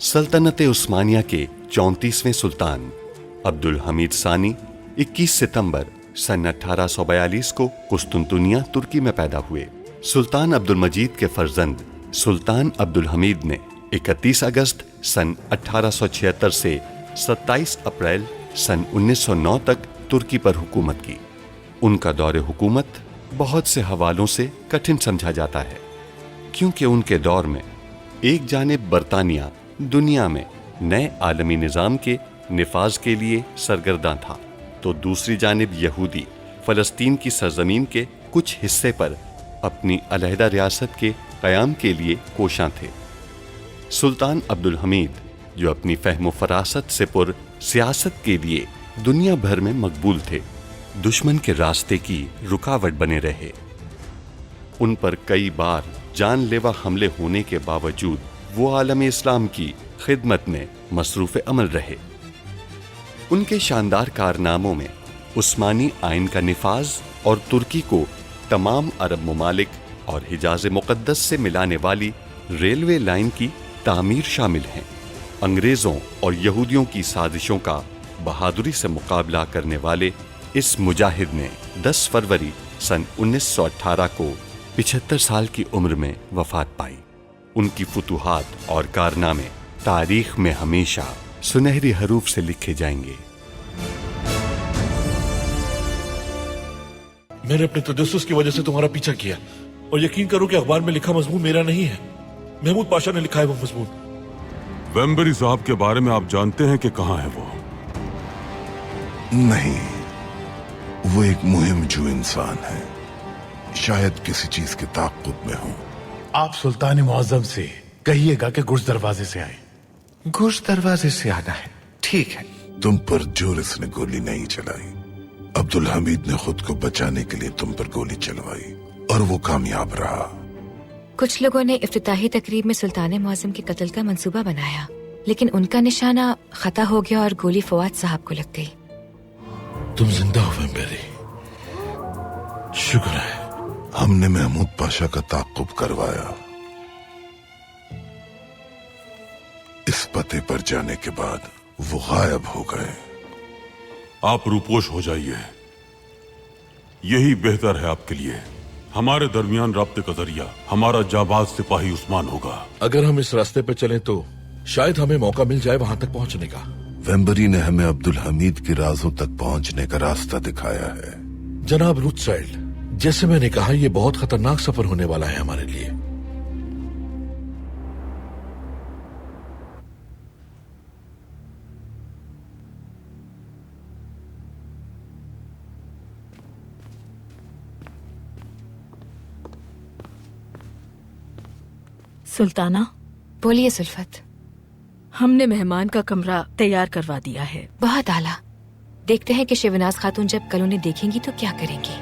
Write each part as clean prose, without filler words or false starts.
सल्तनत उस्मानिया के 34वें सुल्तान अब्दुल हमीद सानी 21 सितंबर सन 1842 को कुस्तुनतुनिया तुर्की में पैदा हुए। सुल्तान अब्दुल मजीद के फर्जंद सुल्तान अब्दुल हमीद ने 31 अगस्त सन 1876 से 27 अप्रैल सन 1909 तक तुर्की पर हुकूमत की। उनका दौरे हुकूमत बहुत से हवालों से कठिन समझा जाता है, क्योंकि उनके दौर में एक जानिब बरतानिया दुनिया में नए आलमी निज़ाम के निफाज के लिए सरगर्दा था, तो दूसरी जानिब यहूदी फ़लस्तीन की सरजमीन के कुछ हिस्से पर अपनी अलहदा रियासत के क़याम के लिए कोशां थे। सुल्तान अब्दुल हमीद, जो अपनी फ़हम फ़रासत से पुर सियासत के लिए दुनिया भर में मकबूल थे, दुश्मन के रास्ते की रुकावट बने रहे। उन पर कई बार जानलेवा हमले होने के बावजूद वो आलम इस्लाम की खिदमत में मसरूफ़ अमल रहे। उनके शानदार कारनामों में उस्मानी आइन का निफाज और तुर्की को तमाम अरब ममालिक और हिजाज मुक़द्दस से मिलाने वाली रेलवे लाइन की तामीर शामिल हैं। अंग्रेज़ों और यहूदियों की साजिशों का बहादुरी से मुकाबला करने वाले इस मुजाहिद ने 10 फरवरी सन 1918 को 75 साल की उम्र में वफात पाई। उनकी फुतूहात और कारनामे तारीख में हमेशा सुनहरी हरूफ से लिखे जाएंगे। मैंने अपने तजस्सुस की वजह से तुम्हारा पीछा किया, और यकीन करो कि अखबार में लिखा मजमून मेरा नहीं है, महमूद पाशा ने लिखा है वो मजमून। वेम्बरी साहब के बारे में आप जानते हैं कि कहाँ है वो? नहीं, वो एक मुहिम जो इंसान है, शायद किसी चीज के ताक़ुब में हो। आप सुल्तान मुअज़्ज़म से कहिएगा कि गुर्ज दरवाजे से आए। गुर्ज दरवाजे से आना है, ठीक है। तुम पर जोरिस ने गोली नहीं चलाई, अब्दुल हमीद ने खुद को बचाने के लिए तुम पर गोली चलवाई और वो कामयाब रहा। कुछ लोगों ने इफ्तिताही तकरीब में सुल्तान मुअज़्ज़म के कत्ल का मंसूबा बनाया, लेकिन उनका निशाना खता हो गया और गोली फवाद साहब को लग गई। तुम जिंदा हो वेम्बरी, शुक्र है। हमने महमूद पाशा का ताक़ुब करवाया। इस पते पर जाने के बाद वो गायब हो गए। आप रूपोश हो जाइए, यही बेहतर है आपके लिए। हमारे दरमियान राब्ते का जरिया हमारा जाबाज सिपाही उस्मान होगा। अगर हम इस रास्ते पर चलें तो शायद हमें मौका मिल जाए वहां तक पहुंचने का। वेम्बरी ने हमें अब्दुल हमीद के राजों तक पहुंचने का रास्ता दिखाया है। जनाब रूथसाइल्ड, जैसे मैंने कहा, यह बहुत खतरनाक सफर होने वाला है हमारे लिए। सुल्ताना, बोलिए सुल्फत। हमने मेहमान का कमरा तैयार करवा दिया है। बहुत आला। देखते हैं कि शिवनाज खातून जब कल उन्हें देखेंगी तो क्या करेंगी।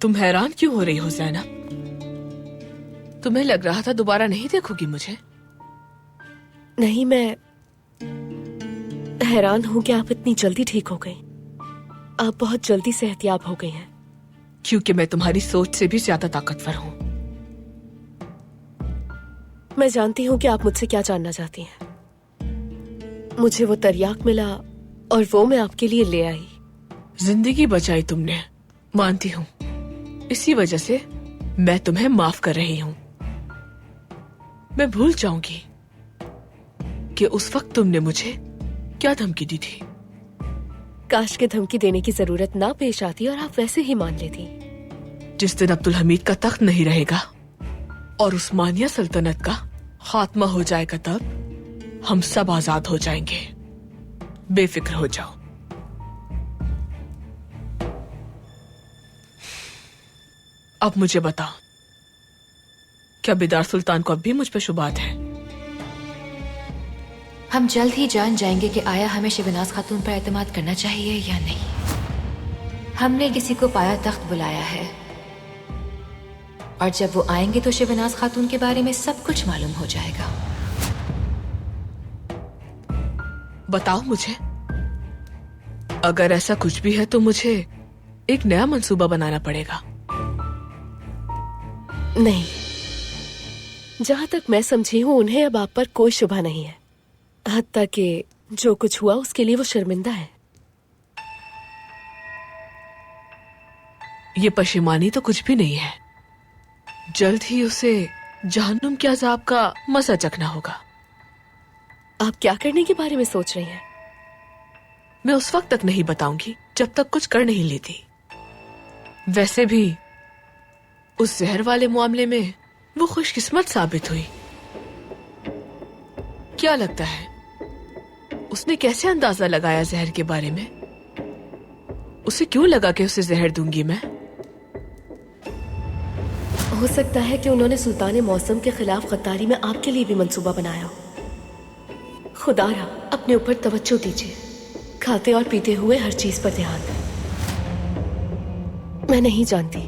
तुम हैरान क्यों हो रही हो ज़ैनब? तुम्हें लग रहा था दोबारा नहीं देखोगी मुझे? नहीं, मैं हैरान हूं कि आप इतनी जल्दी ठीक हो गई। आप बहुत जल्दी सेहतयाब हो गई हैं। क्योंकि मैं तुम्हारी सोच से भी ज्यादा ताकतवर हूँ। मैं जानती हूँ कि आप मुझसे क्या जानना चाहती हैं। मुझे वो तरियाक मिला और वो मैं आपके लिए ले आई। जिंदगी बचाई तुमने, मानती हूँ। इसी वजह से मैं तुम्हें माफ कर रही हूँ। मैं भूल जाऊंगी कि उस वक्त तुमने मुझे क्या धमकी दी थी। काश के धमकी देने की जरूरत ना पेश आती और आप वैसे ही मान लेती। जिस दिन अब्दुल हमीद का तख्त नहीं रहेगा और उस्मानिया सल्तनत का खात्मा हो जाएगा, तब हम सब आजाद हो जाएंगे। बेफिक्र हो जाओ। अब मुझे बताओ, क्या बेदार सुल्तान को अब भी मुझ पर शुबात है? हम जल्द ही जान जाएंगे कि आया हमें शिवनाज खातून पर एतमाद करना चाहिए या नहीं। हमने किसी को पाया तख्त बुलाया है, और जब वो आएंगे तो शिवनाज खातून के बारे में सब कुछ मालूम हो जाएगा। बताओ मुझे, अगर ऐसा कुछ भी है तो मुझे एक नया मंसूबा बनाना पड़ेगा। नहीं, जहां तक मैं समझी हूं उन्हें अब आप पर कोई शुबा नहीं है। हत्ता कि जो कुछ हुआ उसके लिए वो शर्मिंदा है। ये पशेमानी तो कुछ भी नहीं है। जल्द ही उसे जहन्नुम के अजाब का मजा चखना होगा। आप क्या करने के बारे में सोच रही हैं? मैं उस वक्त तक नहीं बताऊंगी जब तक कुछ कर नहीं लेती। वैसे भी उस जहर वाले मामले में वो खुशकिस्मत साबित हुई। क्या लगता है उसने कैसे अंदाजा लगाया जहर के बारे में? उसे क्यों लगा कि उसे जहर दूंगी मैं? हो सकता है कि उन्होंने सुल्तान मौसम के खिलाफ गद्दारी में आपके लिए भी मंसूबा बनाया हो। खुदारा अपने ऊपर तवज्जो दीजिए, खाते और पीते हुए हर चीज पर ध्यान। मैं नहीं जानती,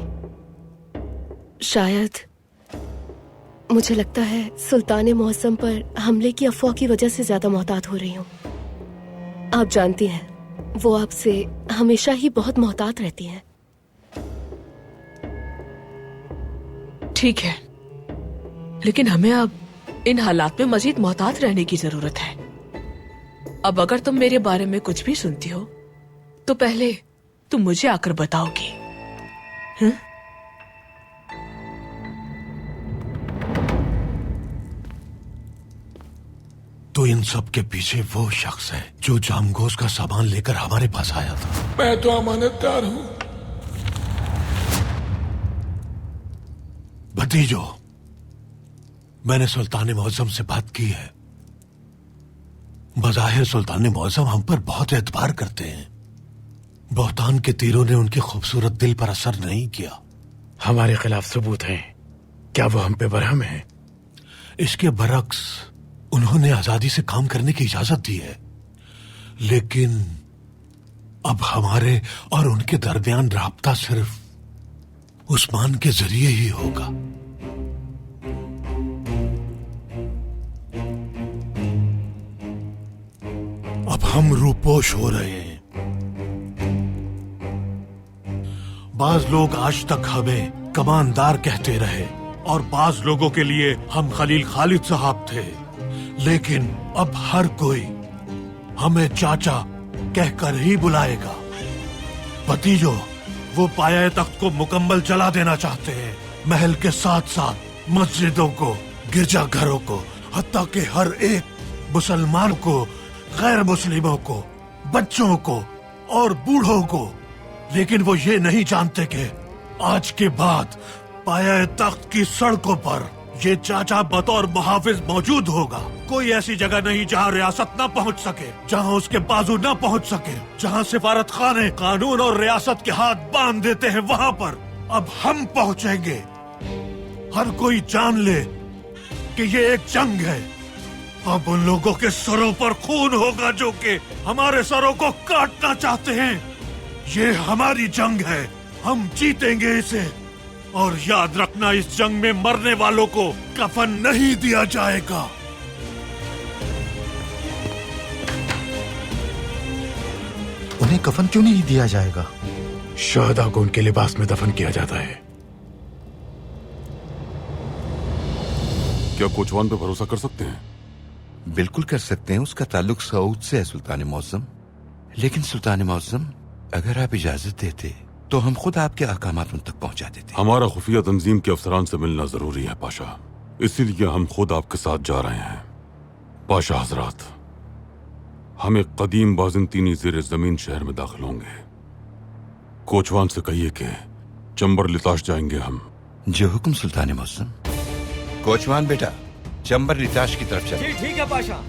शायद मुझे लगता है सुल्तान मौसम पर हमले की अफवाह की वजह से ज्यादा मोहतात हो रही हूँ। आप जानती हैं वो आपसे हमेशा ही बहुत मोहतात रहती हैं। ठीक है, लेकिन हमें अब इन हालात में मजीद मोहतात रहने की जरूरत है। अब अगर तुम मेरे बारे में कुछ भी सुनती हो तो पहले तुम मुझे आकर बताओगी। तो इन सब के पीछे वो शख्स है जो जामगोश का सामान लेकर हमारे पास आया था। मैं तो अमानतदार हूं। भतीजो, मैंने सुल्तान मौसम से बात की है। बज़ाहिर सुल्तान मौसम हम पर बहुत एतबार करते हैं। बोहतान के तीरों ने उनकी खूबसूरत दिल पर असर नहीं किया। हमारे खिलाफ सबूत हैं, क्या वो हम पे बरहम है? इसके बरक्स उन्होंने आजादी से काम करने की इजाजत दी है, लेकिन अब हमारे और उनके दरमियान राब्ता सिर्फ उस्मान के जरिए ही होगा। अब हम रूपोश हो रहे हैं। बाज लोग आज तक हमें कमानदार कहते रहे और बाज लोगों के लिए हम खलील खालिद साहब थे, लेकिन अब हर कोई हमें चाचा कहकर ही बुलाएगा। भतीजो, वो पाया तख्त को मुकम्मल जला देना चाहते हैं, महल के साथ साथ मस्जिदों को, गिरजाघरों को, हत्ता के हर एक मुसलमान को, गैर मुस्लिमों को, बच्चों को और बूढ़ों को। लेकिन वो ये नहीं जानते कि आज के बाद पाया तख्त की सड़कों पर ये चाचा बतौर मुहाफिज मौजूद होगा। कोई ऐसी जगह नहीं जहाँ रियासत न पहुँच सके, जहाँ उसके बाजू न पहुँच सके, जहाँ सिफारत खाने कानून और रियासत के हाथ बांध देते हैं, वहाँ पर अब हम पहुँचेंगे। हर कोई जान ले कि ये एक जंग है। अब उन लोगों के सरों पर खून होगा जो कि हमारे सरों को काटना चाहते हैं। ये हमारी जंग है, हम जीतेंगे इसे। और याद रखना, इस जंग में मरने वालों को कफन नहीं दिया जाएगा। उन्हें कफन क्यों नहीं दिया जाएगा? शहदा को उनके लिबास में दफन किया जाता है। क्या कोचवान पे भरोसा कर सकते हैं? बिल्कुल कर सकते हैं। उसका ताल्लुक सऊद से है सुल्तान मौसम। लेकिन सुल्तान मौसम, अगर आप इजाजत देते तो हम खुद आपके अहकामात उन तक पहुंचा देते। हमारा खुफिया तंजीम के अफसरान से मिलना जरूरी है पाशा, इसीलिए हम खुद आपके साथ जा रहे हैं। पाशा हजरात, हम एक कदीम बाज़ंतीनी ज़ेर जमीन शहर में दाखिल होंगे। कोचवान से कहिए कि चंबर लिताश जाएंगे हम। जो हुक्म सुल्तान मौसम। कोचवान बेटा, चंबर लिताश की तरफ चलो। ठीक है पाशा।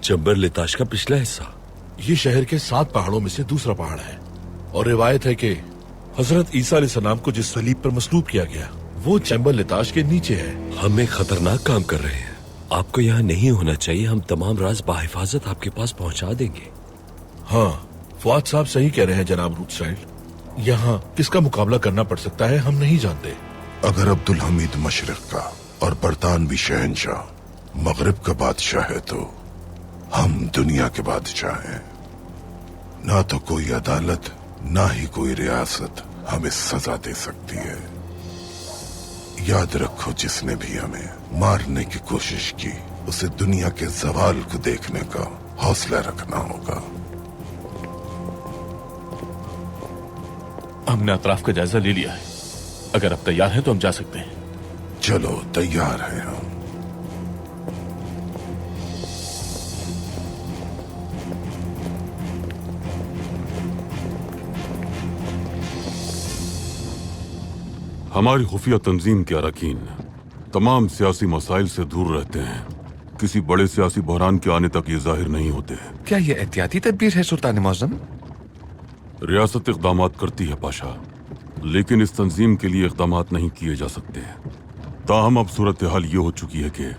चंबर लिताश का पिछला हिस्सा ये शहर के 7 पहाड़ों में से दूसरा पहाड़ है, और रिवायत है कि हजरत ईसा अलैहिस्सलाम को जिस सलीब पर मसलूब किया गया वो चंबर लिताश के नीचे है। हम एक खतरनाक काम कर रहे हैं। आपको यहाँ नहीं होना चाहिए। हम तमाम राज बाहिफाजत आपके पास पहुंचा देंगे। हाँ, फवाद साहब सही कह रहे हैं जनाब रूथसाइल्ड। यहाँ किसका मुकाबला करना पड़ सकता है हम नहीं जानते। अगर अब्दुल हमीद मशरिक का और बरतानवी शहंशाह मगरिब का बादशाह है तो हम दुनिया के बादशाह हैं। ना तो कोई अदालत ना ही कोई रियासत हमें सजा दे सकती है। याद रखो, जिसने भी हमें मारने की कोशिश की उसे दुनिया के जवाल को देखने का हौसला रखना होगा। हमने अतराफ का जायजा ले लिया है। अगर आप तैयार हैं तो हम जा सकते हैं। चलो, तैयार हैं हम। हमारी खुफिया तंजीम के अरकान तमाम सियासी मसाइल से दूर रहते हैं। किसी बड़े सियासी बहरान के आने तक ये जाहिर नहीं होते। क्या ये एहतियाती तदबीर है सुल्तान मौज़म? रियासत इक़दामात करती है पाशा, लेकिन इस तंजीम के लिए इक़दामात नहीं किए जा सकते। ताहम अब सूरत हाल ये हो चुकी है कि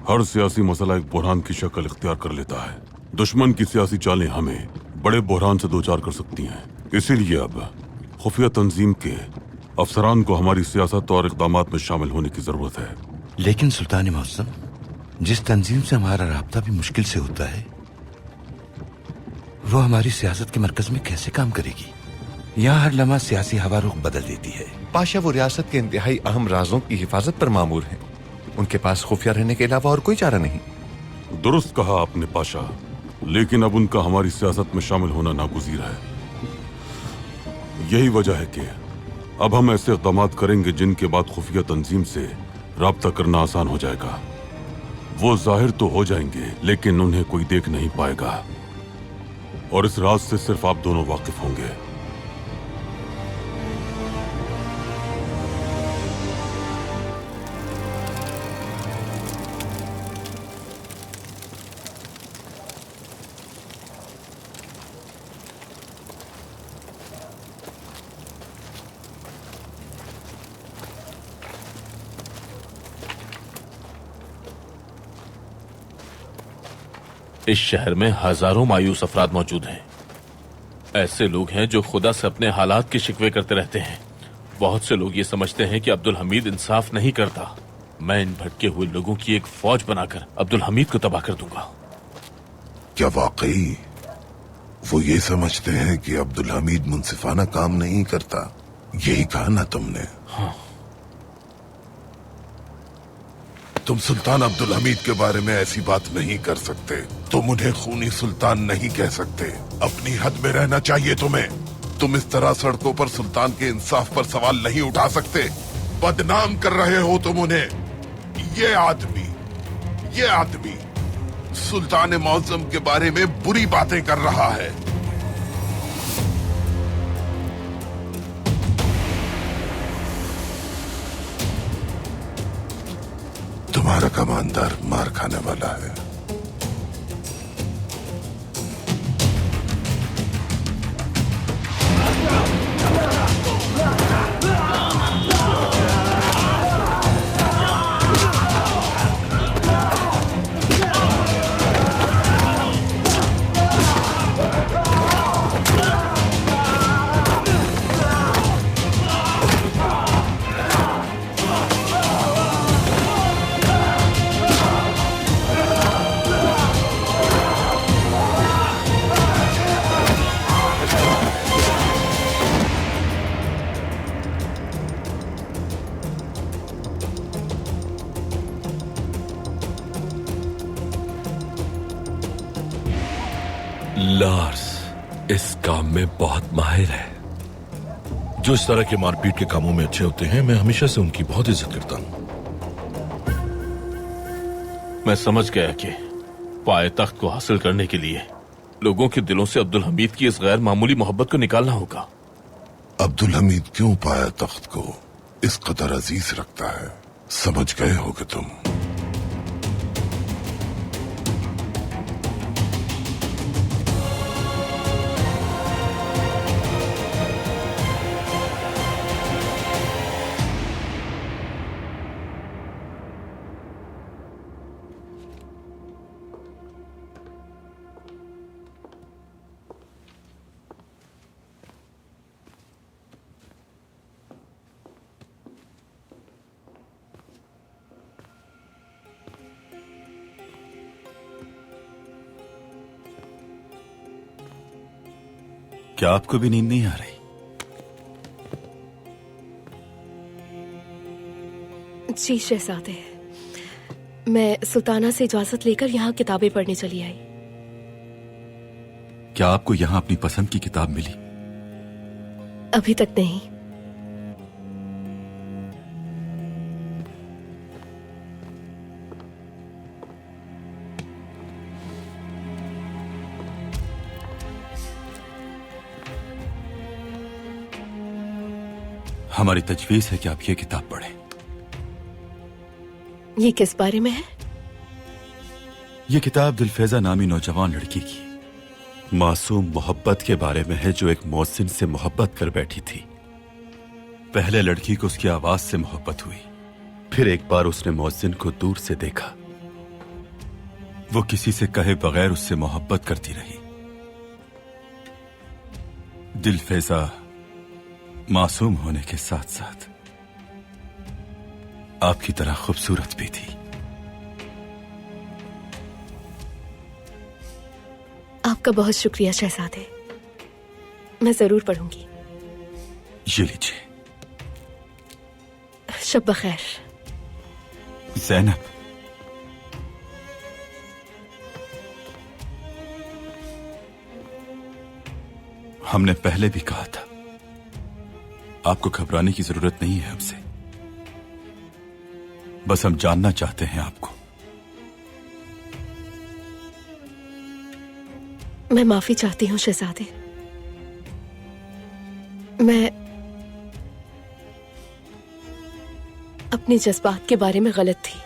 हर सियासी मसला एक बहरान की शक्ल इख्तियार कर लेता है। दुश्मन की सियासी चालें हमें बड़े बहरान से दो चार कर सकती हैं। इसीलिए अब खुफिया तंजीम के अफसरान को हमारी सियासत और इक़दामात में शामिल होने की जरूरत है। लेकिन सुल्तान मौज़म, जिस तंजीम से हमारा राब्ता भी मुश्किल से होता है, वो हमारी सियासत के मरकज में कैसे काम करेगी? यहाँ हर लम्हा सियासी हवा रुख बदल देती है। पाशा, वो रियासत के इंतहाई अहम राजों की हिफाजत पर मामूर हैं। उनके पास खुफिया रहने के अलावा और कोई चारा नहीं। दुरुस्त कहा आपने पाशा, लेकिन अब उनका हमारी सियासत में शामिल होना नागुज़ीर है। यही वजह है कि अब हम ऐसे इक़दामात करेंगे जिनके बाद खुफिया तंजीम से राब्ता करना आसान हो जाएगा। वो जाहिर तो हो जाएंगे, लेकिन उन्हें कोई देख नहीं पाएगा और इस राज से सिर्फ आप दोनों वाकिफ होंगे। इस शहर में हजारों मायूस अफराद मौजूद हैं। ऐसे लोग हैं जो खुदा से अपने हालात के शिकवे करते रहते हैं। बहुत से लोग ये समझते हैं कि अब्दुल हमीद इंसाफ नहीं करता। मैं इन भटके हुए लोगों की एक फौज बनाकर अब्दुल हमीद को तबाह कर दूंगा। क्या वाकई वो ये समझते हैं कि अब्दुल हमीद मुंसिफाना काम नहीं करता? यही कहा ना तुमने? हाँ। तुम सुल्तान अब्दुल हमीद के बारे में ऐसी बात नहीं कर सकते। तुम उन्हें खूनी सुल्तान नहीं कह सकते। अपनी हद में रहना चाहिए तुम्हें। तुम इस तरह सड़कों पर सुल्तान के इंसाफ पर सवाल नहीं उठा सकते। बदनाम कर रहे हो तुम उन्हें। ये आदमी सुल्तान मौज़म के बारे में बुरी बातें कर रहा है। तुम्हारा कमांडर मार खाने वाला है। लार्स इस काम में बहुत माहिर है। जो इस तरह के मारपीट के कामों में अच्छे होते हैं, मैं हमेशा से उनकी बहुत इज्जत करता हूँ। मैं समझ गया कि पाए तख्त को हासिल करने के लिए लोगों के दिलों से अब्दुल हमीद की इस गैर मामूली मोहब्बत को निकालना होगा। अब्दुल हमीद क्यों पाया तख्त को इस कदर अजीज रखता है, समझ गए होगे तुम। क्या आपको भी नींद नहीं आ रही? जी शहजादे, मैं सुल्ताना से इजाजत लेकर यहाँ किताबें पढ़ने चली आई। क्या आपको यहाँ अपनी पसंद की किताब मिली? अभी तक नहीं। हमारी तजवीज है कि आप ये किताब पढ़ें। ये किस बारे में है? ये किताब दिलफेजा नामी नौजवान लड़की की मासूम मोहब्बत के बारे में है, जो एक मोहसिन से मोहब्बत कर बैठी थी। पहले लड़की को उसकी आवाज से मोहब्बत हुई, फिर एक बार उसने मोहसिन को दूर से देखा। वो किसी से कहे बगैर उससे मोहब्बत करती रही। दिलफेजा मासूम होने के साथ साथ आपकी तरह खूबसूरत भी थी। आपका बहुत शुक्रिया शहजादे, मैं जरूर पढ़ूंगी। ये लीजिए। शब बखैर। ज़ैनब, हमने पहले भी कहा था, आपको घबराने की जरूरत नहीं है हमसे। बस हम जानना चाहते हैं आपको। मैं माफी चाहती हूँ शहजादे। मैं अपने जज्बात के बारे में गलत थी।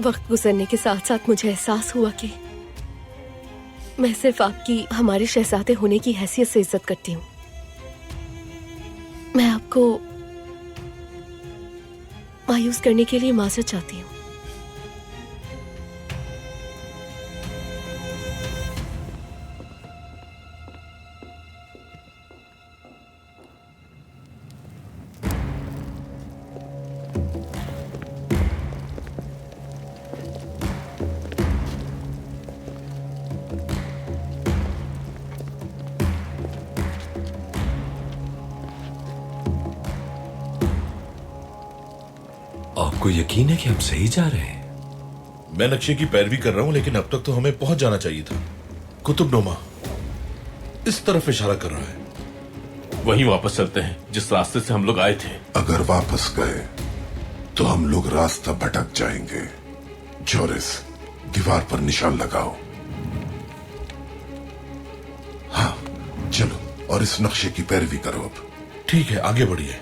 वक्त गुजरने के साथ साथ मुझे एहसास हुआ कि मैं सिर्फ आपकी हमारे शहजादे होने की हैसियत से इज्जत करती हूँ। मैं आपको मायूस करने के लिए माजरत चाहती हूँ। आपको यकीन है कि हम सही जा रहे हैं? मैं नक्शे की पैरवी कर रहा हूं, लेकिन अब तक तो हमें पहुंच जाना चाहिए था। कुतुबनुमा इस तरफ इशारा कर रहा है। वहीं वापस चलते हैं जिस रास्ते से हम लोग आए थे। अगर वापस गए तो हम लोग रास्ता भटक जाएंगे। जोरिस, दीवार पर निशान लगाओ। हाँ, चलो और इस नक्शे की पैरवी करो। अब ठीक है, आगे बढ़िए।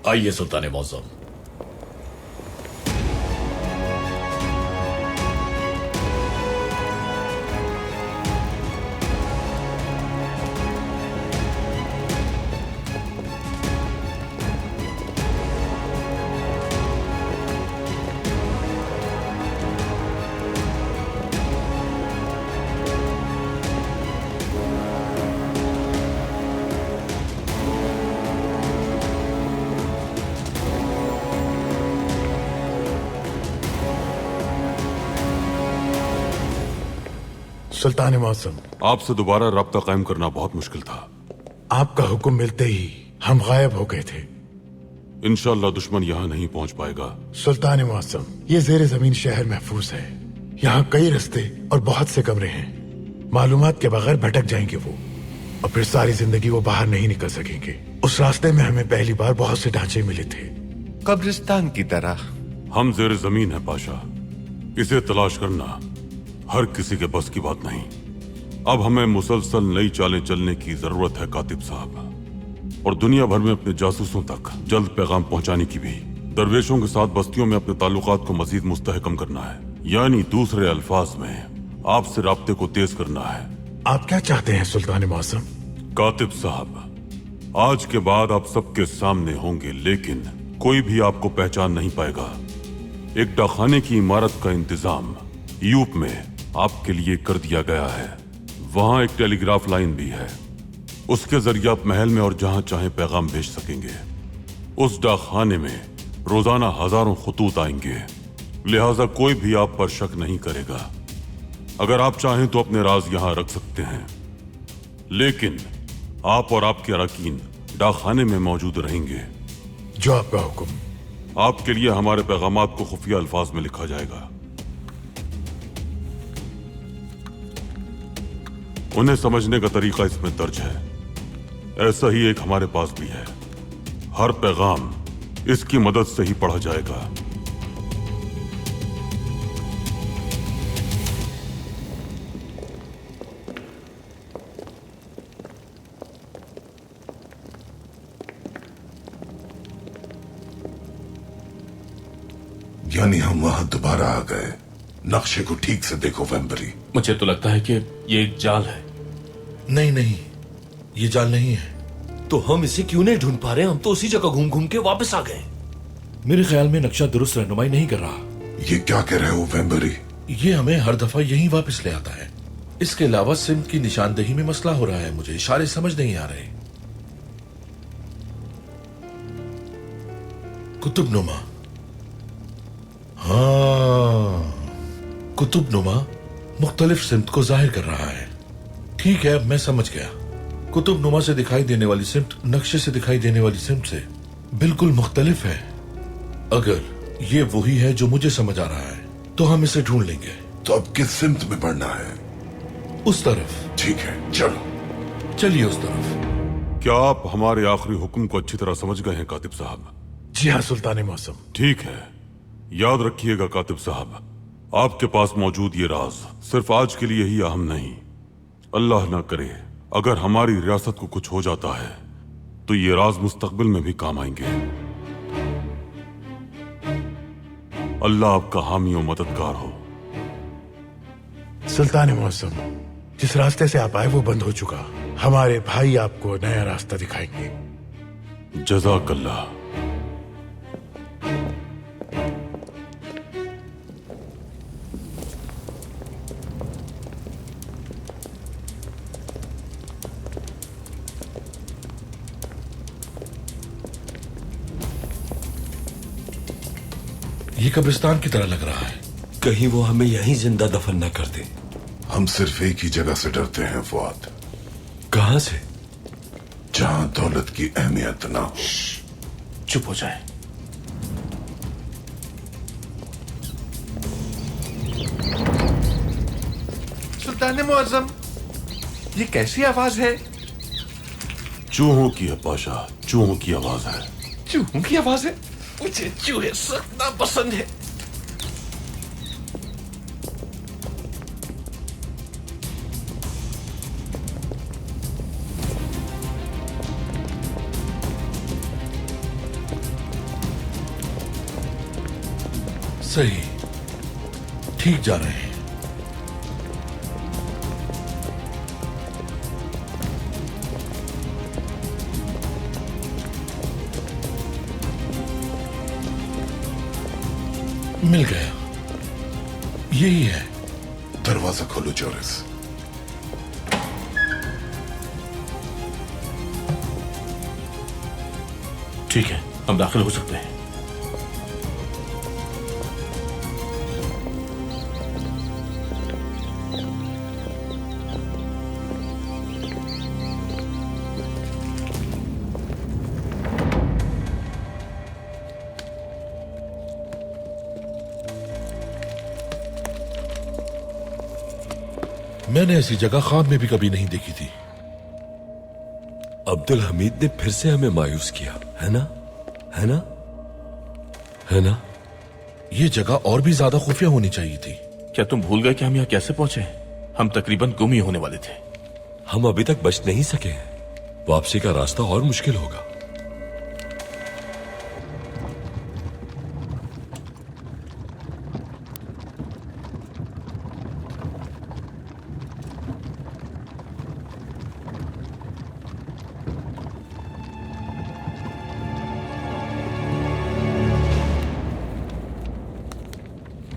आइए सुल्तान मौज़म। सुल्तान मौसम, आपसे दोबारा रब्ता कायम करना बहुत मुश्किल था। आपका हुक्म मिलते ही हम गायब हो गए थे। इंशाअल्लाह दुश्मन यहाँ नहीं पहुँच पाएगा। सुल्तान मौसम, ये जेर जमीन शहर महफूज है। यहाँ कई रास्ते और बहुत से कमरे हैं। मालूमात के बगैर भटक जाएंगे वो, और फिर सारी जिंदगी वो बाहर नहीं निकल सकेंगे। उस रास्ते में हमें पहली बार बहुत से ढांचे मिले थे, कब्रिस्तान की तरह। हम जेर जमीन है पाशा, इसे तलाश करना हर किसी के बस की बात नहीं। अब हमें मुसलसल नई चालें चलने की जरूरत है कातिब साहब, और दुनिया भर में अपने जासूसों तक जल्द पैगाम पहुंचाने की भी। दरवेशों के साथ बस्तियों में अपने ताल्लुकात को मजीद मुस्तहकम करना है, यानी दूसरे अल्फाज में आपसे राब्ते को तेज करना है। आप क्या चाहते हैं सुल्तान मौसम? कातिब साहब, आज के बाद आप सबके सामने होंगे, लेकिन कोई भी आपको पहचान नहीं पाएगा। एक डाकखाने की इमारत का इंतजाम यूप में आपके लिए कर दिया गया है। वहां एक टेलीग्राफ लाइन भी है, उसके जरिए आप महल में और जहां चाहे पैगाम भेज सकेंगे। उस डाकखाने में रोजाना हजारों खतूत आएंगे, लिहाजा कोई भी आप पर शक नहीं करेगा। अगर आप चाहें तो अपने राज यहां रख सकते हैं, लेकिन आप और आपके अरकान डाकखाने में मौजूद रहेंगे। जो आपका हुक्म। आपके लिए हमारे पैगामात को खुफिया अल्फाज में लिखा जाएगा। उन्हें समझने का तरीका इसमें दर्ज है। ऐसा ही एक हमारे पास भी है। हर पैगाम इसकी मदद से ही पढ़ा जाएगा। यानी हम वहां दोबारा आ गए। नक्शे को ठीक से देखो वेम्बरी। मुझे तो लगता है कि ये एक जाल है। नहीं नहीं, ये जाल नहीं है। तो हम इसे क्यों नहीं ढूंढ पा रहे? हम तो उसी जगह घूम घूम के वापस आ गए। मेरे ख्याल में नक्शा दुरुस्त रहनुमाई नहीं कर रहा। ये क्या कह रहे हो वेम्बरी? ये हमें हर दफा यहीं वापस ले आता है। इसके अलावा सिम की निशानदेही में मसला हो रहा है। मुझे इशारे समझ नहीं आ रहे। कुतुबनुमा, हाँ, कुतुबनुमा मुख्तलिफ सिमत को जाहिर कर रहा है। ठीक है, मैं समझ गया। कुतुबनुमा से दिखाई देने वाली सिमत नक्शे से दिखाई देने वाली सिमत से बिल्कुल मुख्तलिफ है। अगर ये वही है जो मुझे समझ आ रहा है तो हम इसे ढूंढ लेंगे। तो अब किस सिमत में बढ़ना है? उस तरफ। ठीक है, चलो। चलिए उस तरफ। क्या आप हमारे आखिरी हुक्म को अच्छी तरह समझ गए हैं कातिब साहब? जी हाँ सुल्तान मौसम। ठीक है, याद रखिएगा कातिब साहब, आपके पास मौजूद ये राज सिर्फ आज के लिए ही अहम नहीं। अल्लाह ना करे अगर हमारी रियासत को कुछ हो जाता है तो ये राज मुस्तकबिल में भी काम आएंगे। अल्लाह आपका हामी और मददगार हो। सुल्तान मौसम, जिस रास्ते से आप आए वो बंद हो चुका। हमारे भाई आपको नया रास्ता दिखाएंगे। जज़ाकल्लाह। ये कब्रिस्तान की तरह लग रहा है। कहीं वो हमें यहीं जिंदा दफन न कर दे। हम सिर्फ एक ही जगह से डरते हैं फुआद। कहां से? जहां दौलत की अहमियत ना हो। चुप हो जाए। सुल्तान मुअज्जम, ये कैसी आवाज है? चूहों की है पाशा, चूहों की आवाज है। चूहों की आवाज है? मुझे चूहे सख्त नापसंद है। सही, ठीक जा रहे हैं। मिल गया, यही है। दरवाजा खोलो जोरिस। ठीक है, हम दाखिल हो सकते हैं। मैंने ऐसी जगह ख्वाब में भी कभी नहीं देखी थी। अब्दुल हमीद ने फिर से हमें मायूस किया, है ना? है ना? है ना? ये जगह और भी ज्यादा खुफिया होनी चाहिए थी। क्या तुम भूल गए कि हम यहाँ कैसे पहुंचे? हम तकरीबन गुम ही होने वाले थे। हम अभी तक बच नहीं सके हैं। वापसी का रास्ता और मुश्किल होगा।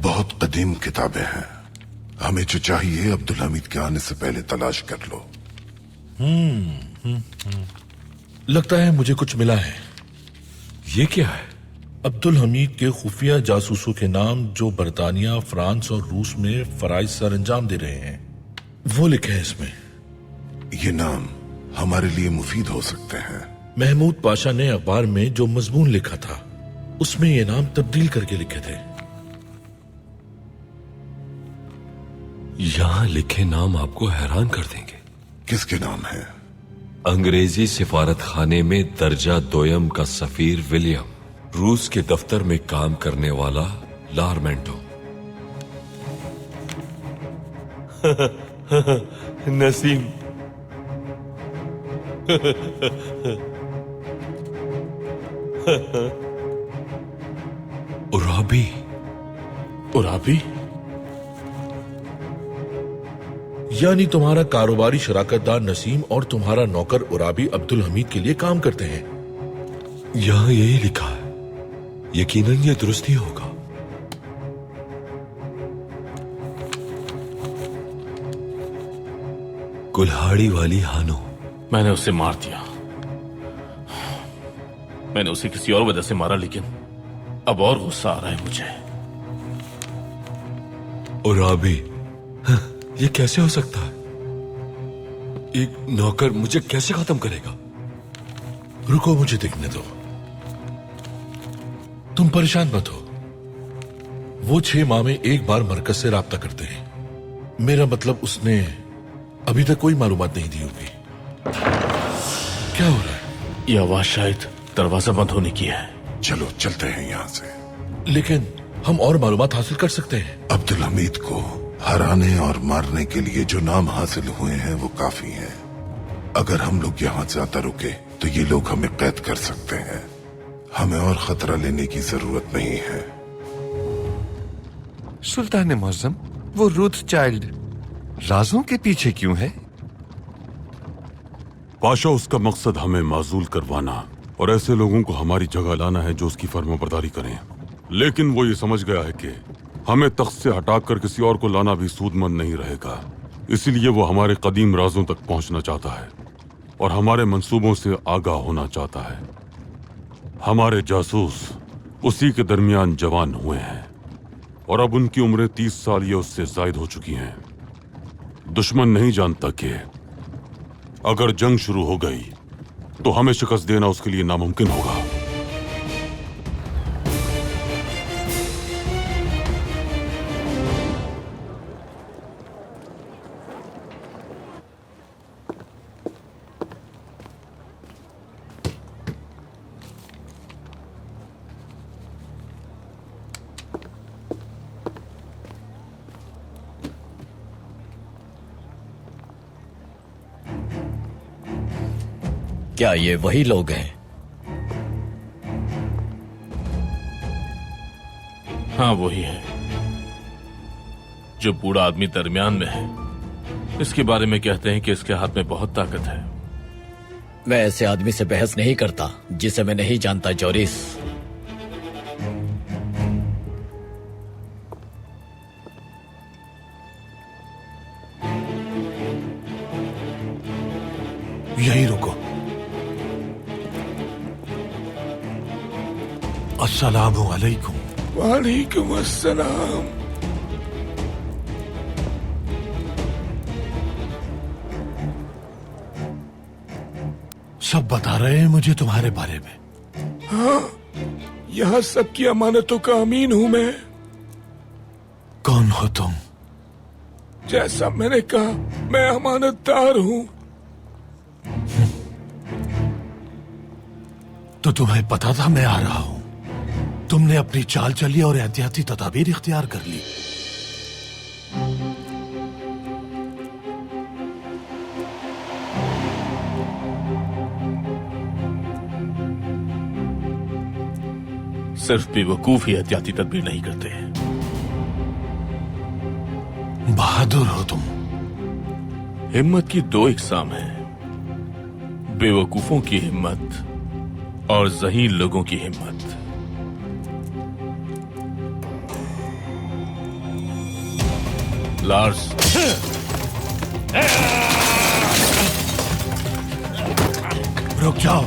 बहुत कदीम किताबें हैं। हमें जो चाहिए अब्दुल हमीद के आने से पहले तलाश कर लो। लगता है मुझे कुछ मिला है। ये क्या है? अब्दुल हमीद के खुफिया जासूसों के नाम जो बरतानिया, फ्रांस और रूस में फराइज सर अंजाम दे रहे हैं, वो लिखे हैं इसमें। ये नाम हमारे लिए मुफीद हो सकते हैं। महमूद पाशा ने अखबार में जो मजमून लिखा था उसमें ये नाम तब्दील करके लिखे थे। यहां लिखे नाम आपको हैरान कर देंगे। किसके नाम है? अंग्रेजी सिफारत खाने में दर्जा दोयम का सफीर विलियम, रूस के दफ्तर में काम करने वाला लारमेंटो। नसीम। उराबी। उराबी यानी तुम्हारा कारोबारी शराकतदार नसीम और तुम्हारा नौकर उराबी अब्दुल हमीद के लिए काम करते हैं। यहां यही लिखा है, यकीनन ये दुरुस्त ही होगा। कुल्हाड़ी वाली हानो। मैंने उसे मार दिया। मैंने उसे किसी और वजह से मारा, लेकिन अब और गुस्सा आ रहा है मुझे। उराबी, ये कैसे हो सकता है? एक नौकर मुझे कैसे खत्म करेगा? रुको, मुझे देखने दो। तुम परेशान मत हो। वो 6 माह में एक बार मरकज से राब्ता करते हैं। मेरा मतलब उसने अभी तक कोई मालूमात नहीं दी होगी। क्या हो रहा है? यह आवाज शायद दरवाजा बंद होने की है। चलो चलते हैं यहाँ से। लेकिन हम और मालूमात हासिल कर सकते हैं। अब्दुल हमीद को हराने और मारने के लिए जो नाम हासिल हुए हैं वो काफी हैं। अगर हम लोग यहाँ ज्यादा रुके तो ये लोग हमें कैद कर सकते हैं। हमें और खतरा लेने की जरूरत नहीं है। सुल्तान मुअज्जम, वो रूथ चाइल्ड राजों के पीछे क्यों है? पाशा, उसका मकसद हमें माजूल करवाना और ऐसे लोगों को हमारी जगह लाना है जो उसकी फर्माबरदारी करें। लेकिन वो ये समझ गया है कि हमें तख्त से हटाकर किसी और को लाना भी सूदमंद नहीं रहेगा। इसीलिए वो हमारे कदीम राजों तक पहुंचना चाहता है और हमारे मंसूबों से आगाह होना चाहता है। हमारे जासूस उसी के दरमियान जवान हुए हैं और अब उनकी उम्रें 30 साल या उससे जायद हो चुकी हैं। दुश्मन नहीं जानता कि अगर जंग शुरू हो गई तो हमें शिकस्त देना उसके लिए नामुमकिन होगा। क्या ये वही लोग हैं? हाँ, वही है। जो बूढ़ा आदमी दरमियान में है, इसके बारे में कहते हैं कि इसके हाथ में बहुत ताकत है। मैं ऐसे आदमी से बहस नहीं करता जिसे मैं नहीं जानता, जोरिस। यही रुको। अस्सलामु अलैकुम। वालेकुम अस्सलाम। सब बता रहे हैं मुझे तुम्हारे बारे में। हाँ, यहाँ सबकी अमानतों का अमीन हूँ मैं। कौन हो तुम? जैसा मैंने कहा, मैं अमानतदार हूँ। तो तुम्हें पता था मैं आ रहा हूं। तुमने अपनी चाल चली और एहतियाती तदाबीर इख्तियार कर ली। सिर्फ बेवकूफ ही एहतियाती तदबीर नहीं करते हैं। बहादुर हो तुम। हिम्मत की 2 इकसाम है, बेवकूफों की हिम्मत और ज़हीन लोगों की हिम्मत। लार्स, रुक जाओ।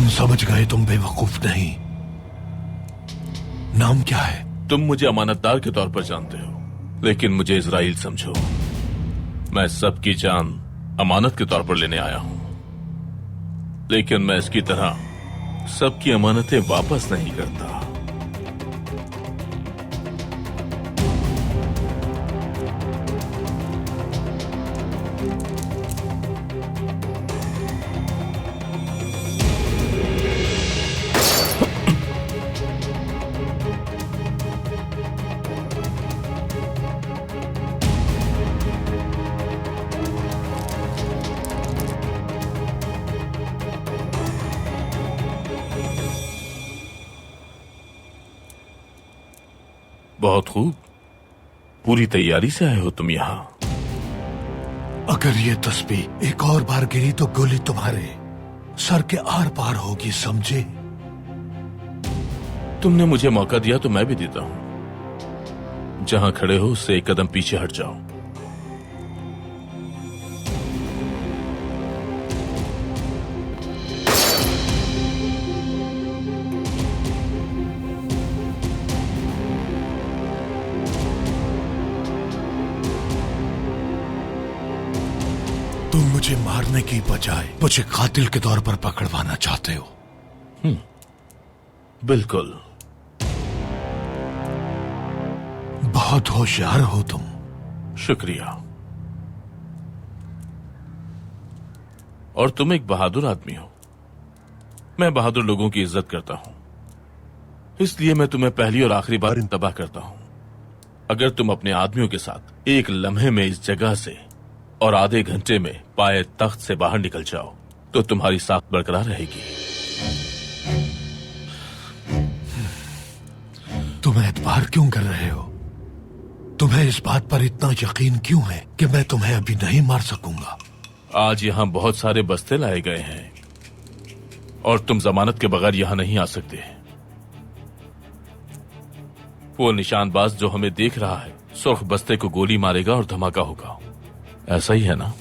हम समझ गए तुम बेवकूफ नहीं। नाम क्या है? तुम मुझे अमानतदार के तौर पर जानते हो, लेकिन मुझे इजराइल समझो। मैं सबकी जान अमानत के तौर पर लेने आया हूं, लेकिन मैं इसकी तरह सबकी अमानतें वापस नहीं करता। बहुत खूब, पूरी तैयारी से आए हो तुम यहाँ। अगर ये तस्बीह एक और बार गिरी तो गोली तुम्हारे सर के आर पार होगी, समझे? तुमने मुझे मौका दिया तो मैं भी देता हूं। जहां खड़े हो उससे एक कदम पीछे हट जाओ। तुम मुझे मारने की बजाय मुझे कातिल के तौर पर पकड़वाना चाहते हो। बिल्कुल। बहुत होशियार हो तुम। शुक्रिया। और तुम एक बहादुर आदमी हो। मैं बहादुर लोगों की इज्जत करता हूं, इसलिए मैं तुम्हें पहली और आखिरी बार इंतबाह करता हूं। अगर तुम अपने आदमियों के साथ एक लम्हे में इस जगह से और आधे घंटे में पाए तख्त से बाहर निकल जाओ तो तुम्हारी साख बरकरार रहेगी। तुम एतबार क्यों कर रहे हो? तुम्हें इस बात पर इतना यकीन क्यों है कि मैं तुम्हें अभी नहीं मार सकूंगा? आज यहां बहुत सारे बस्ते लाए गए हैं और तुम जमानत के बगैर यहां नहीं आ सकते। वो निशानबाज जो हमें देख रहा है सुर्ख बस्ते को गोली मारेगा और धमाका होगा। ऐसा ही है ना?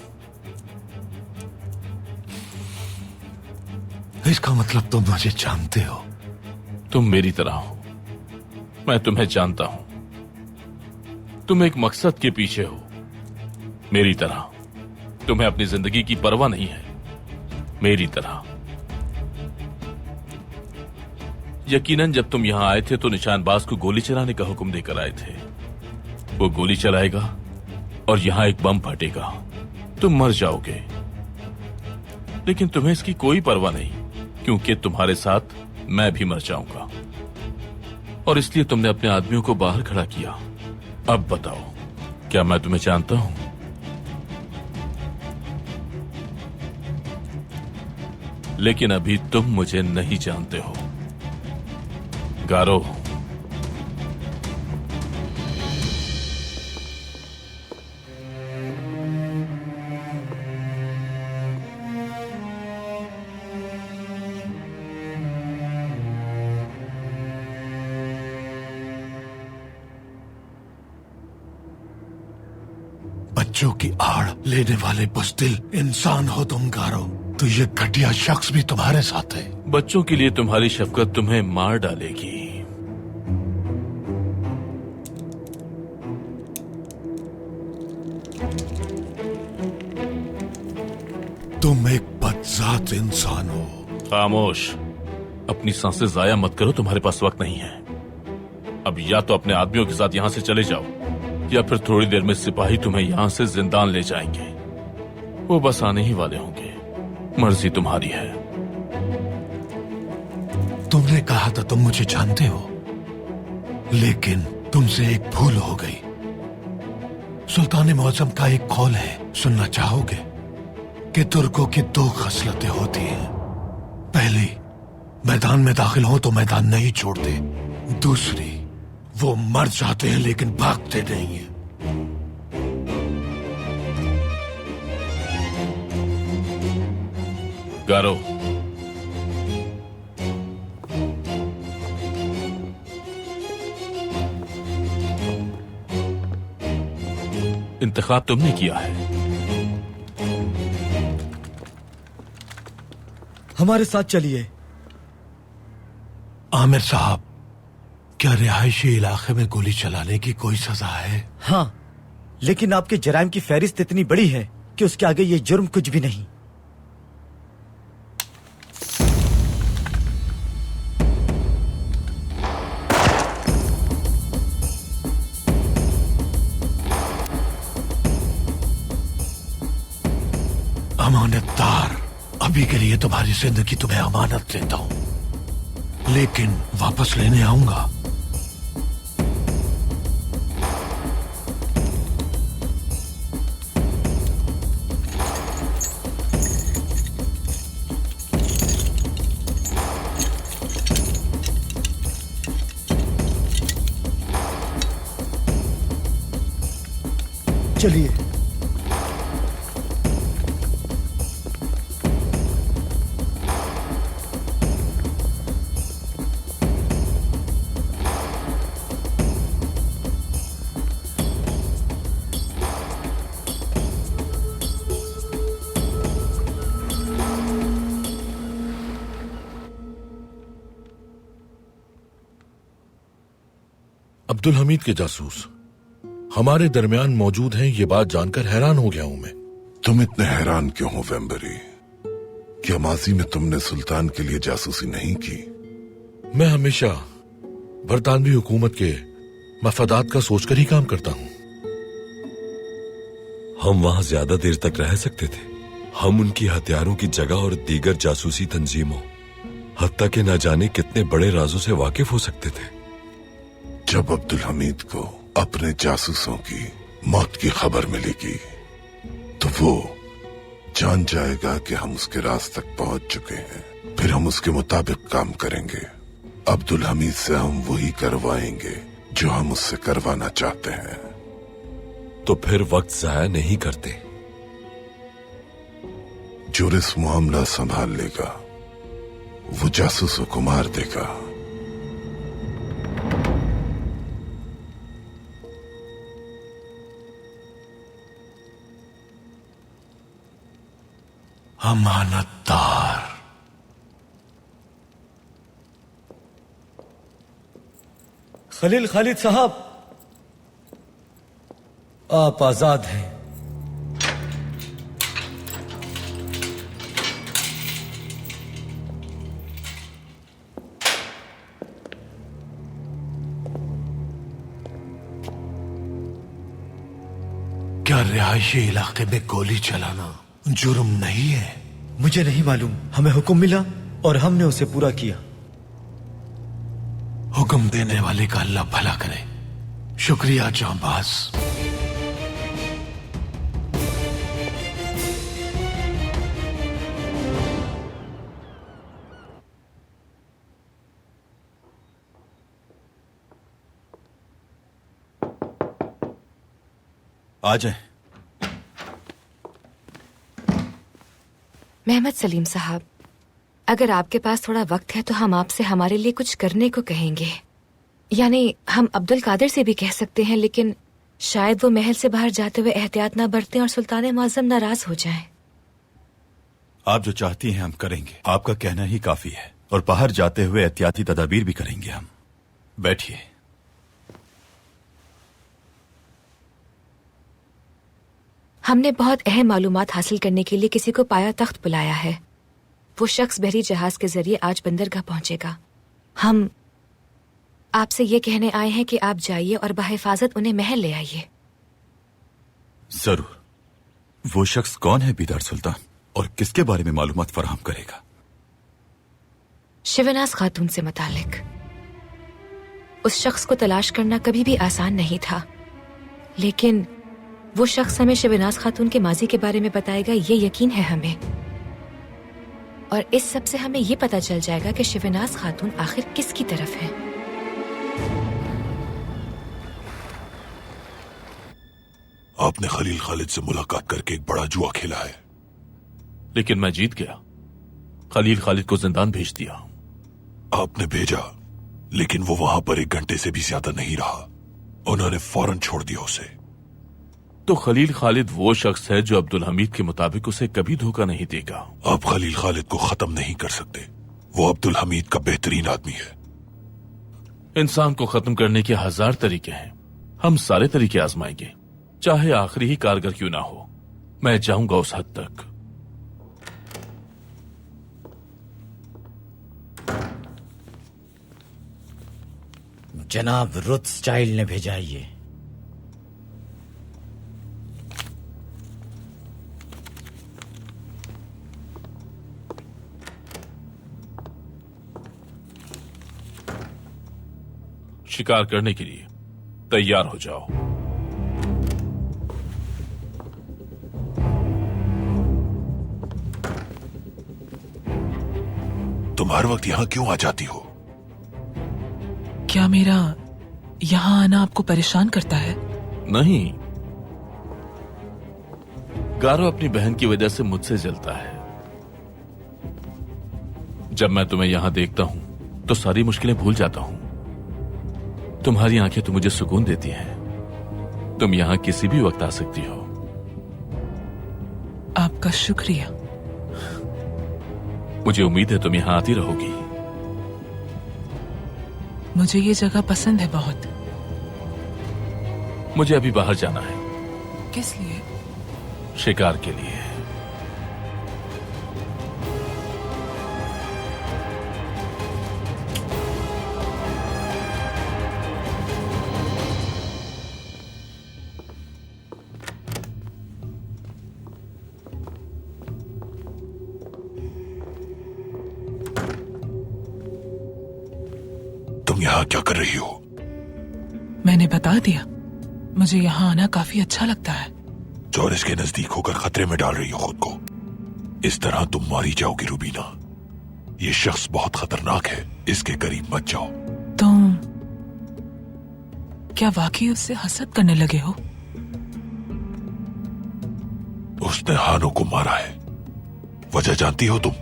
इसका मतलब तुम मुझे जानते हो। तुम मेरी तरह हो, मैं तुम्हें जानता हूं। तुम एक मकसद के पीछे हो, मेरी तरह। तुम्हें अपनी जिंदगी की परवाह नहीं है, मेरी तरह। यकीनन जब तुम यहां आए थे तो निशानबाज को गोली चलाने का हुक्म देकर आए थे। वो गोली चलाएगा और यहां एक बम फटेगा, तुम मर जाओगे। लेकिन तुम्हें इसकी कोई परवाह नहीं, क्योंकि तुम्हारे साथ मैं भी मर जाऊंगा। और इसलिए तुमने अपने आदमियों को बाहर खड़ा किया। अब बताओ, क्या मैं तुम्हें जानता हूं? लेकिन अभी तुम मुझे नहीं जानते हो, गारो। बच्चों की आड़ लेने वाले बुज़दिल इंसान हो तुम, गारो। तो ये घटिया शख्स भी तुम्हारे साथ है। बच्चों के लिए तुम्हारी शफकत तुम्हें मार डालेगी। तुम एक बदजात इंसान हो। खामोश, अपनी सांसें जाया मत करो, तुम्हारे पास वक्त नहीं है। अब या तो अपने आदमियों के साथ यहां से चले जाओ, या फिर थोड़ी देर में सिपाही तुम्हें यहां से जिंदान ले जाएंगे। वो बस आने ही वाले होंगे, मर्जी तुम्हारी है। तुमने कहा था तुम मुझे जानते हो, लेकिन तुमसे एक भूल हो गई। सुल्तान मुअज्जम का एक कौल है, सुनना चाहोगे? कि तुर्कों की दो खसलतें होती हैं। पहली, मैदान में दाखिल हो तो मैदान नहीं छोड़ते। दूसरी, वो मर जाते हैं लेकिन भागते नहीं हैं। गारो, इंतखाब तुमने किया है। हमारे साथ चलिए, आमिर साहब, क्या रिहायशी इलाके में गोली चलाने की कोई सजा है? हाँ, लेकिन आपके जराइम की फहरिस्त इतनी बड़ी है कि उसके आगे ये जुर्म कुछ भी नहीं। अमानतदार, अभी के लिए तुम्हारी जिंदगी तुम्हें अमानत देता हूं, लेकिन वापस लेने आऊंगा। चलिए। अब्दुल हमीद के जासूस हमारे दरमियान मौजूद हैं, ये बात जानकर हैरान हो गया हूं मैं। तुम इतने हैरान क्यों हो वेम्बरी? क्या माजी में तुमने सुल्तान के लिए जासूसी नहीं की? मैं हमेशा बरतानवी हुकूमत के मफादात का सोचकर ही काम करता हूं। हम वहां ज्यादा देर तक रह सकते थे। हम उनकी हथियारों की जगह और दीगर जासूसी तंजीमों, हत्ता के न जाने कितने बड़े राजों से वाकिफ हो सकते थे। जब अब्दुल हमीद को अपने जासूसों की मौत की खबर मिलेगी तो वो जान जाएगा कि हम उसके राज तक पहुंच चुके हैं। फिर हम उसके मुताबिक काम करेंगे। अब्दुल हमीद से हम वही करवाएंगे जो हम उससे करवाना चाहते हैं। तो फिर वक्त जाया नहीं करते। जुरिस मामला संभाल लेगा, वो जासूसों को मार देगा। अमानतदार, खलील खालिद साहब, आप आजाद हैं। क्या रिहायशी इलाके में गोली चलाना जुर्म नहीं है? मुझे नहीं मालूम, हमें हुक्म मिला और हमने उसे पूरा किया। हुक्म देने वाले का अल्लाह भला करे। शुक्रिया जांबाज। आ जाए। मोहम्मद सलीम साहब, अगर आपके पास थोड़ा वक्त है तो हम आपसे हमारे लिए कुछ करने को कहेंगे। यानी हम अब्दुल कादिर से भी कह सकते हैं, लेकिन शायद वो महल से बाहर जाते हुए एहतियात ना बरतें और सुल्तान मुअज्जम नाराज हो जाएं। आप जो चाहती हैं हम करेंगे, आपका कहना ही काफी है। और बाहर जाते हुए एहतियाती तदाबीर भी करेंगे हम। बैठिए। हमने बहुत अहम मालूमात हासिल करने के लिए किसी को पाया तख्त बुलाया है। वो शख्स बहरी जहाज के जरिए आज बंदरगाह पहुंचेगा। हम आपसे ये कहने आए हैं कि आप जाइए और बहिफाजत उन्हें महल ले आइए। जरूर। वो शख्स कौन है बीदार सुल्तान, और किसके बारे में मालूमात फराहम करेगा? शिवनाज खातून से मुतालिक। उस शख्स को तलाश करना कभी भी आसान नहीं था, लेकिन वो शख्स हमें शिवनाज खातून के माजी के बारे में बताएगा, ये यकीन है हमें। और इस सब से हमें ये पता चल जाएगा कि शिवनाज खातून आखिर किसकी तरफ है। आपने खलील खालिद से मुलाकात करके एक बड़ा जुआ खेला है। लेकिन मैं जीत गया। खलील खालिद को जिंदान भेज दिया। आपने भेजा, लेकिन वो वहां पर 1 घंटे से भी ज्यादा नहीं रहा। उन्होंने फौरन छोड़ दिया उसे। तो खलील खालिद वो शख्स है जो अब्दुल हमीद के मुताबिक उसे कभी धोखा नहीं देगा। आप खलील खालिद को खत्म नहीं कर सकते। वो अब्दुल हमीद का बेहतरीन आदमी है। इंसान को खत्म करने के 1000 तरीके हैं। हम सारे तरीके आजमाएंगे, चाहे आखिरी ही कारगर क्यों ना हो। मैं जाऊंगा उस हद तक। जनाब रोथस्टाइल्ड ने भेजा है ये। शिकार करने के लिए तैयार हो जाओ। तुम हर वक्त यहाँ क्यों आ जाती हो? क्या मेरा यहाँ आना आपको परेशान करता है? नहीं, गारो अपनी बहन की वजह से मुझसे जलता है। जब मैं तुम्हें यहां देखता हूं तो सारी मुश्किलें भूल जाता हूं। तुम्हारी आंखें तो मुझे सुकून देती हैं। तुम यहां किसी भी वक्त आ सकती हो। आपका शुक्रिया। मुझे उम्मीद है तुम यहां आती रहोगी। मुझे ये जगह पसंद है बहुत। मुझे अभी बाहर जाना है। किस लिए? शिकार के लिए। तुम यहाँ क्या कर रही हो? मैंने बता दिया, मुझे यहाँ आना काफी अच्छा लगता है। जॉरिस के नजदीक होकर खतरे में डाल रही हो खुद को। इस तरह तुम मारी जाओगी रूबीना। ये शख्स बहुत खतरनाक है, इसके करीब मत जाओ। तुम क्या वाकई उससे हसद करने लगे हो? उसने हानो को मारा है। वजह जानती हो तुम?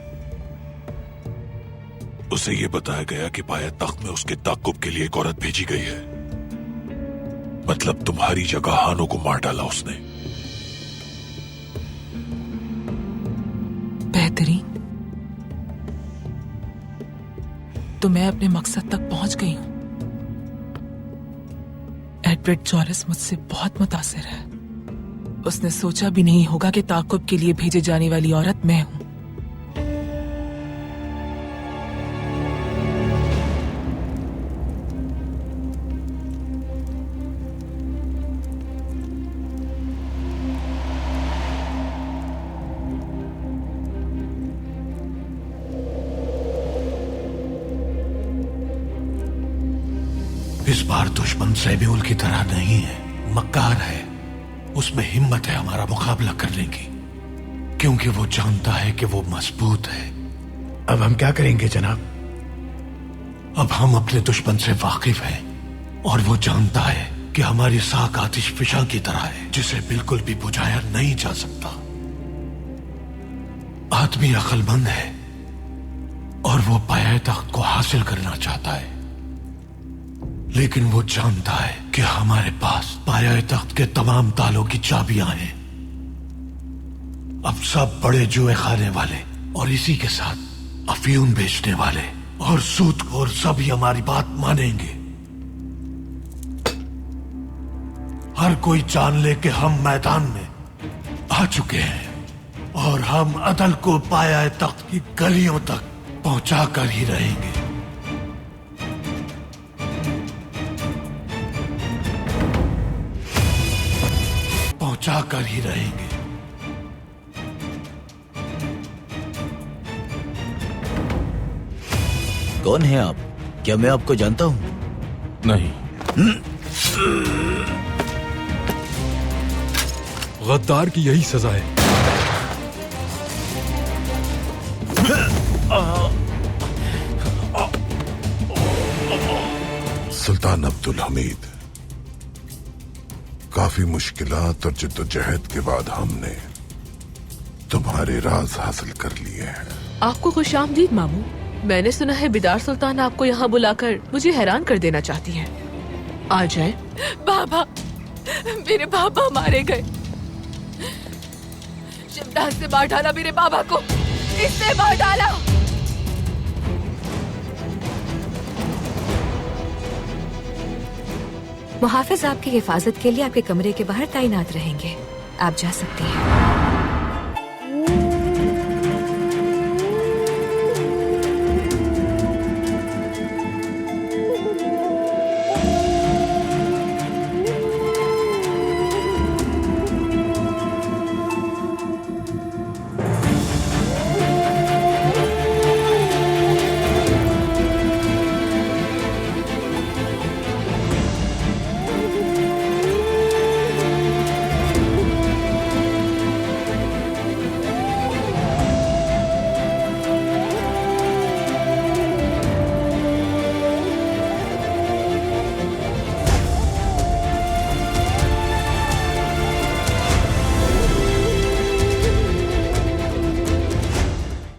उसे ये बताया गया कि पाया तख्त में उसके ताक़ुब के लिए एक औरत भेजी गई है। मतलब तुम्हारी जगह हानो को मार डाला उसने। बेहतरीन। तो मैं अपने मकसद तक पहुंच गई हूं। एडवर्ड जॉरिस मुझसे बहुत मुतासिर है। उसने सोचा भी नहीं होगा कि ताक़ुब के लिए भेजे जाने वाली औरत मैं हूं। इस बार दुश्मन सैम्यूल की तरह नहीं है, मक्कार है। उसमें हिम्मत है हमारा मुकाबला करने की, क्योंकि वो जानता है कि वो मजबूत है। अब हम क्या करेंगे जनाब? अब हम अपने दुश्मन से वाकिफ हैं और वो जानता है कि हमारी साख आतिश फिशा की तरह है, जिसे बिल्कुल भी बुझाया नहीं जा सकता। आदमी अक्लमंद है और वो पाया तख्त को हासिल करना चाहता है, लेकिन वो जानता है कि हमारे पास पाया तख्त के तमाम तालों की चाबियां हैं। अब सब बड़े जुए खाने वाले और इसी के साथ अफीम बेचने वाले और सूदखोर सभी हमारी बात मानेंगे। हर कोई जान ले कि हम मैदान में आ चुके हैं और हम अदल को पाया तख्त की गलियों तक पहुंचा कर ही रहेंगे। पहुंचा कर ही रहेंगे। कौन है आप? क्या मैं आपको जानता हूं? नहीं। गद्दार की यही सजा है। सुल्तान अब्दुल हमीद, काफी मुश्किलात और जद्दोजहद के बाद हमने तुम्हारे राज हासिल कर लिए हैं। आपको खुशामदीद मामू। मैंने सुना है बिदार सुल्तान आपको यहाँ बुलाकर मुझे हैरान कर देना चाहती है। आ जाए। बाबा, मेरे बाबा मारे गए। शिमदास से मार डाला मेरे बाबा को, इससे मार डाला। मुहाफिज आपकी हिफाजत के लिए आपके कमरे के बाहर तैनात रहेंगे। आप जा सकती हैं।